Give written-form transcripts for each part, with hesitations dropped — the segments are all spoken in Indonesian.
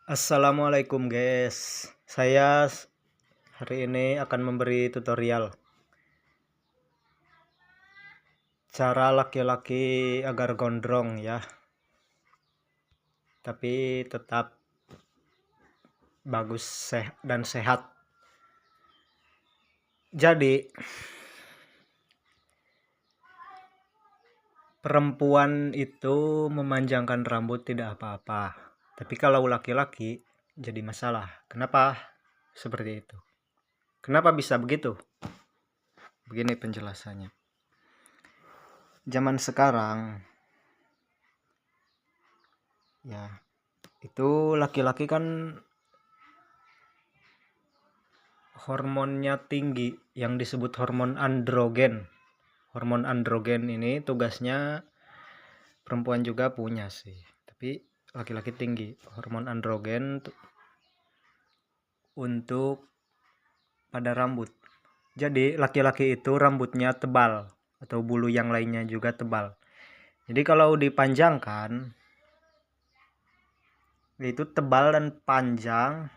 Assalamualaikum guys. Hari ini akan memberi tutorial cara laki-laki agar gondrong ya, tapi tetap bagus dan sehat. Jadi perempuan itu memanjangkan rambut tidak apa-apa, tapi kalau laki-laki jadi masalah. Kenapa seperti itu? Kenapa bisa begitu? Begini penjelasannya. Zaman sekarang ya, itu laki-laki kan hormonnya tinggi yang disebut hormon androgen. Hormon androgen ini tugasnya perempuan juga punya sih, tapi laki-laki tinggi hormon androgen untuk pada rambut. Jadi laki-laki itu rambutnya tebal atau bulu yang lainnya juga tebal. Jadi kalau dipanjangkan itu tebal dan panjang.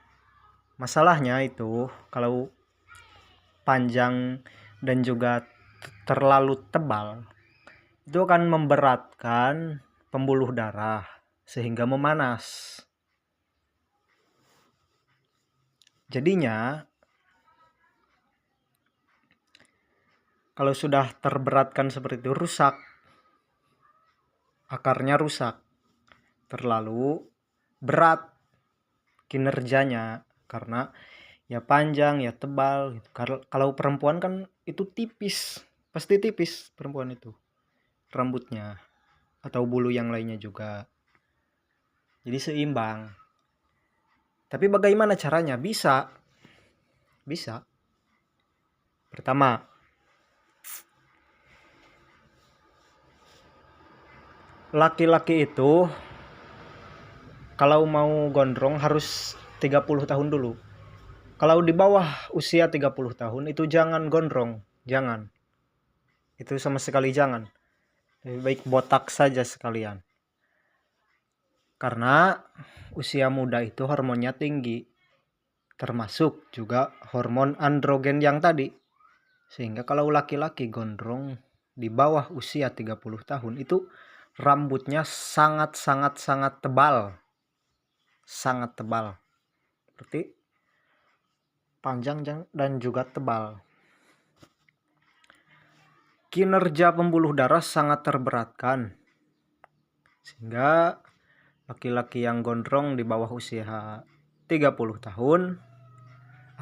Masalahnya itu kalau panjang dan juga terlalu tebal itu akan memberatkan pembuluh darah sehingga memanas. Jadinya kalau sudah terberatkan seperti itu rusak, akarnya rusak, terlalu berat kinerjanya karena ya panjang ya tebal gitu. Kalau perempuan kan itu tipis, pasti tipis perempuan itu rambutnya atau bulu yang lainnya juga, jadi seimbang. Tapi bagaimana caranya? Bisa. Pertama, laki-laki itu kalau mau gondrong harus 30 tahun dulu. Kalau di bawah usia 30 tahun itu jangan gondrong, jangan. Itu sama sekali jangan. Lebih baik botak saja sekalian. Karena usia muda itu hormonnya tinggi, termasuk juga hormon androgen yang tadi. Sehingga kalau laki-laki gondrong di bawah usia 30 tahun itu rambutnya sangat tebal. Sangat tebal. Berarti panjang dan juga tebal. Kinerja pembuluh darah sangat terberatkan. Sehingga laki-laki yang gondrong di bawah usia 30 tahun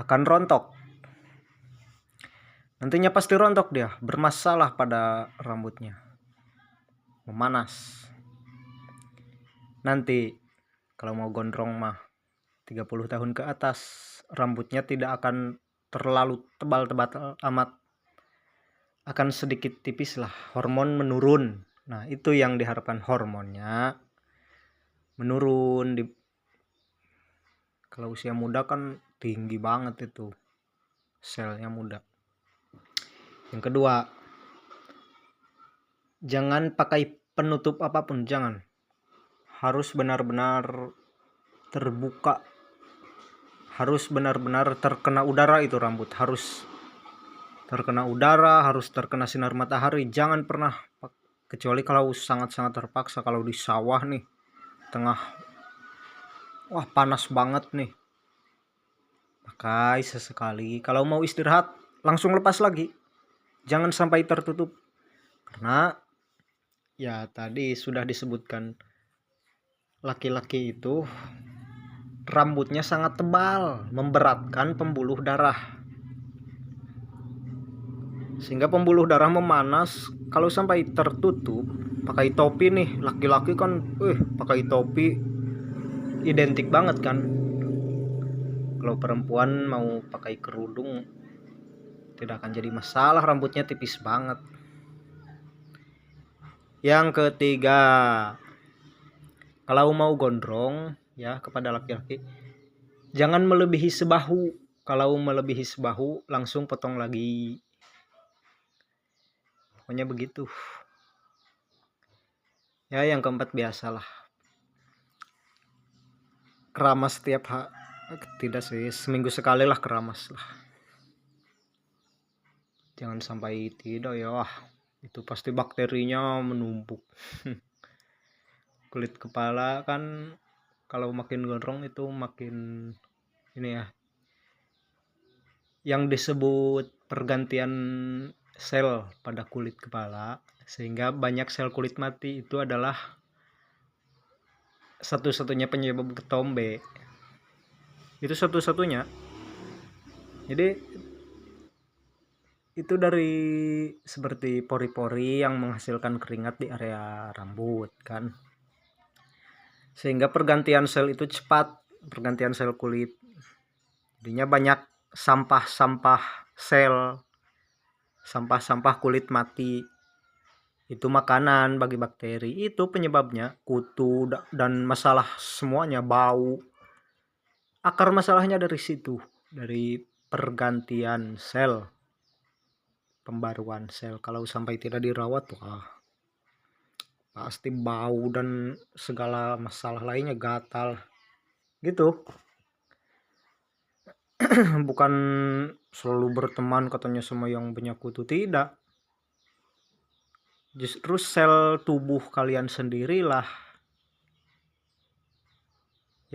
akan rontok. Nantinya pasti rontok dia, bermasalah pada rambutnya. Memanas. Nanti kalau mau gondrong mah 30 tahun ke atas, rambutnya tidak akan terlalu tebal amat. Akan sedikit tipis lah, hormon menurun. Nah, itu yang diharapkan, hormonnya menurun. Kalau usia muda kan tinggi banget itu selnya muda. Yang kedua, jangan pakai penutup apapun, jangan. Harus benar-benar terbuka, harus benar-benar terkena udara itu rambut, harus terkena udara, harus terkena sinar matahari. Jangan pernah, kecuali kalau sangat-sangat terpaksa, kalau di sawah nih tengah panas banget nih, pakai sesekali. Kalau mau istirahat langsung lepas lagi, jangan sampai tertutup. Karena ya tadi sudah disebutkan, laki-laki itu rambutnya sangat tebal, memberatkan pembuluh darah, sehingga pembuluh darah memanas. Kalau sampai tertutup, pakai topi nih, laki-laki kan pakai topi identik banget kan. Kalau perempuan mau pakai kerudung tidak akan jadi masalah, rambutnya tipis banget. Yang ketiga, kalau mau gondrong ya kepada laki-laki, jangan melebihi sebahu. Kalau melebihi sebahu langsung potong lagi. Pokoknya begitu. Ya, yang keempat biasalah. keramas tidak sih, seminggu sekali lah keramas lah. Jangan sampai tidak ya, itu pasti bakterinya menumpuk. Kulit kepala kan kalau makin gondrong itu makin ini ya, yang disebut pergantian sel pada kulit kepala, sehingga banyak sel kulit mati. Itu adalah satu-satunya penyebab ketombe, itu satu-satunya. Jadi itu dari seperti pori-pori yang menghasilkan keringat di area rambut kan, sehingga pergantian sel itu cepat, pergantian sel kulit. Jadinya banyak sampah-sampah sel, sampah-sampah kulit mati. Itu makanan bagi bakteri, itu penyebabnya kutu dan masalah semuanya, bau. Akar masalahnya dari situ, dari pergantian sel, pembaruan sel. Kalau sampai tidak dirawat, wah pasti bau dan segala masalah lainnya, gatal gitu. Bukan selalu berteman katanya sama yang punya kutu, tidak. Justru sel tubuh kalian sendirilah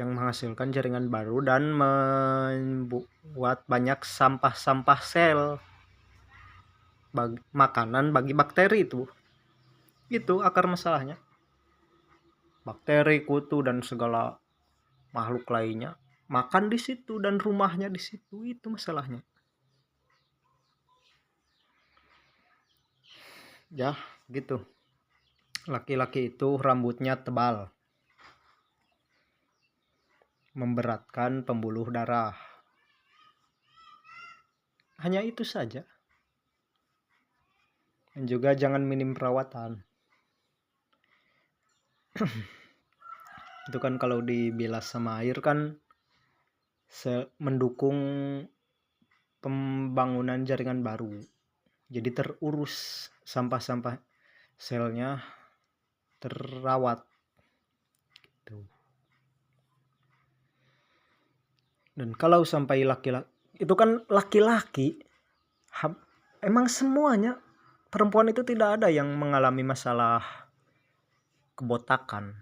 yang menghasilkan jaringan baru dan membuat banyak sampah-sampah sel, makanan bagi bakteri. Itu akar masalahnya. Bakteri, kutu dan segala makhluk lainnya makan di situ dan rumahnya di situ, itu masalahnya. Ya, gitu. Laki-laki itu rambutnya tebal, memberatkan pembuluh darah. Hanya itu saja. Dan juga jangan minim perawatan. Itu kan kalau dibilas sama air kan mendukung pembangunan jaringan baru. Jadi terurus, sampah-sampah selnya terawat gitu. Dan kalau sampai laki-laki, itu kan laki-laki, emang semuanya, perempuan itu tidak ada yang mengalami masalah kebotakan.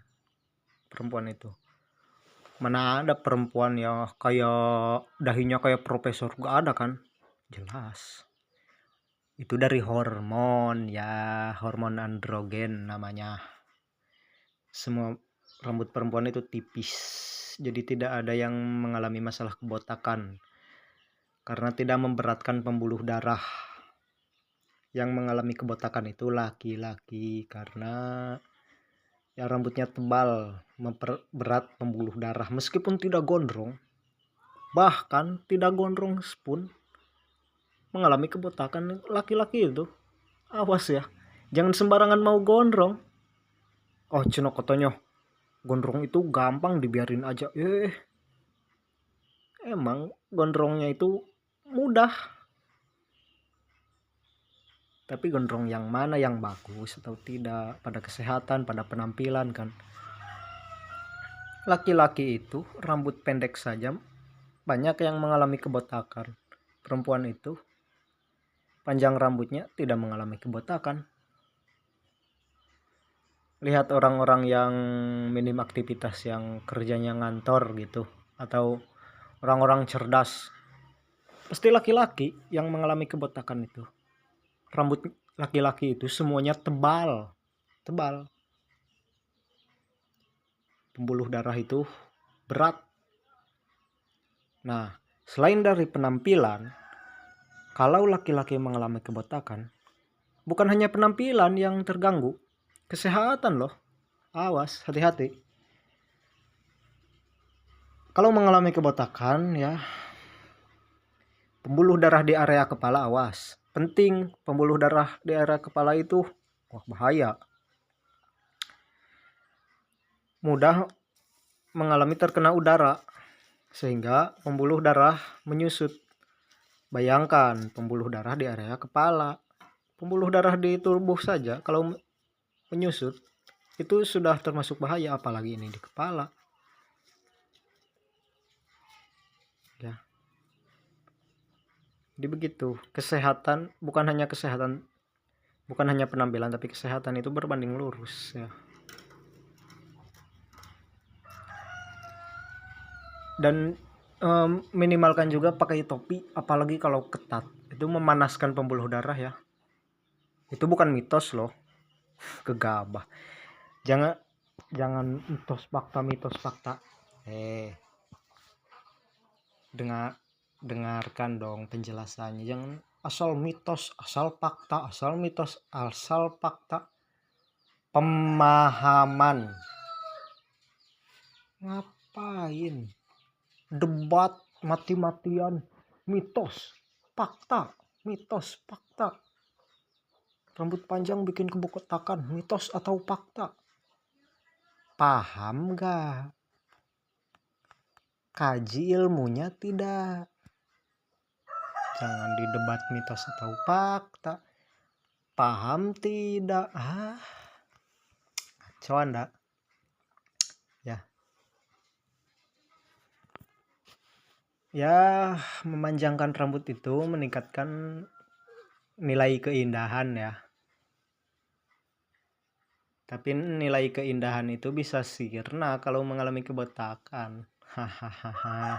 Perempuan itu mana ada perempuan yang kayak dahinya kayak profesor, gak ada kan, jelas. Itu dari hormon ya, hormon androgen namanya. Semua rambut perempuan itu tipis, jadi tidak ada yang mengalami masalah kebotakan karena tidak memberatkan pembuluh darah. Yang mengalami kebotakan itu laki-laki karena ya rambutnya tebal, memperberat pembuluh darah. Meskipun tidak gondrong, bahkan tidak gondrong pun mengalami kebotakan laki-laki itu. Awas ya, jangan sembarangan mau gondrong. Oh cino katanya gondrong itu gampang, dibiarin aja. Emang gondrongnya itu mudah, tapi gondrong yang mana yang bagus atau tidak pada kesehatan, pada penampilan kan. Laki-laki itu rambut pendek saja banyak yang mengalami kebotakan. Perempuan itu panjang rambutnya tidak mengalami kebotakan. Lihat orang-orang yang minim aktivitas, yang kerjanya ngantor gitu, atau orang-orang cerdas, pasti laki-laki yang mengalami kebotakan itu. Rambut laki-laki itu semuanya tebal. Pembuluh darah itu berat. Nah, selain dari penampilan, kalau laki-laki mengalami kebotakan, bukan hanya penampilan yang terganggu, kesehatan loh. Awas, hati-hati. Kalau mengalami kebotakan ya, pembuluh darah di area kepala awas. Penting, pembuluh darah di area kepala itu bahaya. Mudah mengalami terkena udara sehingga pembuluh darah menyusut. Bayangkan pembuluh darah di area kepala. Pembuluh darah di tubuh saja kalau menyusut itu sudah termasuk bahaya, apalagi ini di kepala. Jadi begitu, kesehatan bukan hanya kesehatan, bukan hanya penampilan, tapi kesehatan itu berbanding lurus ya. Dan minimalkan juga pakai topi, apalagi kalau ketat, itu memanaskan pembuluh darah ya. Itu bukan mitos loh, gegabah. Jangan mitos fakta. Dengarkan dong penjelasannya. Jangan asal mitos, asal fakta, asal mitos, asal fakta. Pemahaman. Ngapain debat mati-matian, mitos fakta, mitos fakta, rambut panjang bikin kebotakan, mitos atau fakta? Paham gak? Kaji ilmunya tidak. Jangan didebat mitos atau fakta. Paham tidak? Kacau Anda ya. Ya, memanjangkan rambut itu meningkatkan nilai keindahan ya. Tapi nilai keindahan itu bisa sirna kalau mengalami kebotakan. Hahaha.